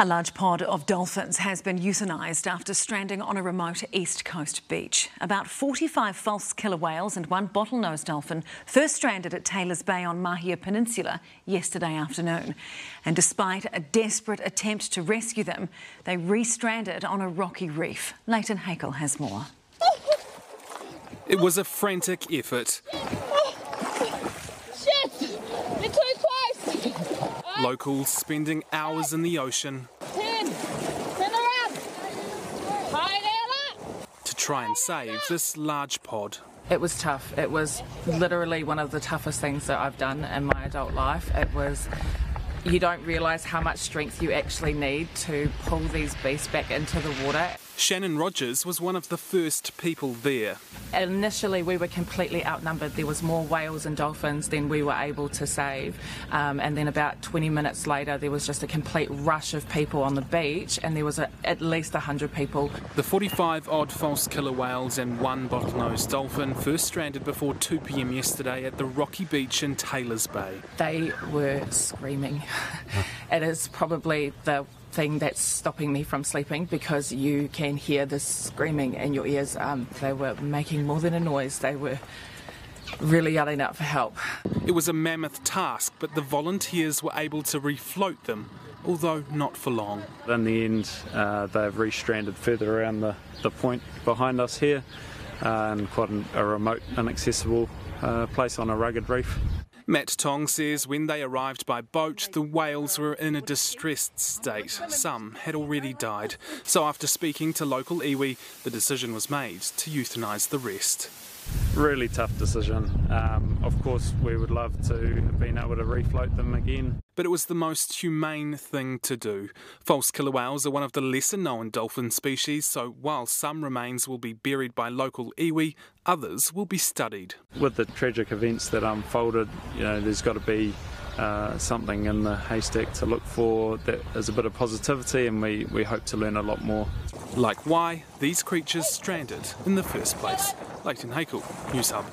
A large pod of dolphins has been euthanised after stranding on a remote east coast beach. About 45 false killer whales and one bottlenose dolphin first stranded at Taylor's Bay on Mahia Peninsula yesterday afternoon. And despite a desperate attempt to rescue them, they re-stranded on a rocky reef. Leighton Hakel has more. It was a frantic effort. Shit! You're too close! Locals spending hours in the ocean Turn around! to try and save this large pod. It was tough. It was literally one of the toughest things that I've done in my adult life. You don't realise how much strength you actually need to pull these beasts back into the water. Shannon Rogers was one of the first people there. Initially we were completely outnumbered. There was more whales and dolphins than we were able to save. And then about 20 minutes later there was just a complete rush of people on the beach, and there was at least 100 people. The 45-odd false killer whales and one bottlenose dolphin first stranded before 2 p.m. yesterday at the rocky beach in Taylor's Bay. They were screaming. It is probably the thing that's stopping me from sleeping, because you can hear this screaming in your ears. They were making more than a noise. They were really yelling out for help. It was a mammoth task, but the volunteers were able to refloat them, although not for long. In the end, they've re-stranded further around the point behind us here, in quite a remote, inaccessible place on a rugged reef. Matt Tong says when they arrived by boat, the whales were in a distressed state. Some had already died. So after speaking to local iwi, the decision was made to euthanise the rest. Really tough decision. Of course, we would love to have been able to refloat them again. But it was the most humane thing to do. False killer whales are one of the lesser known dolphin species, so while some remains will be buried by local iwi, others will be studied. With the tragic events that unfolded, there's got to be something in the haystack to look for that is a bit of positivity, and we hope to learn a lot more. Like why these creatures stranded in the first place. Leighton Hakel, Newshub.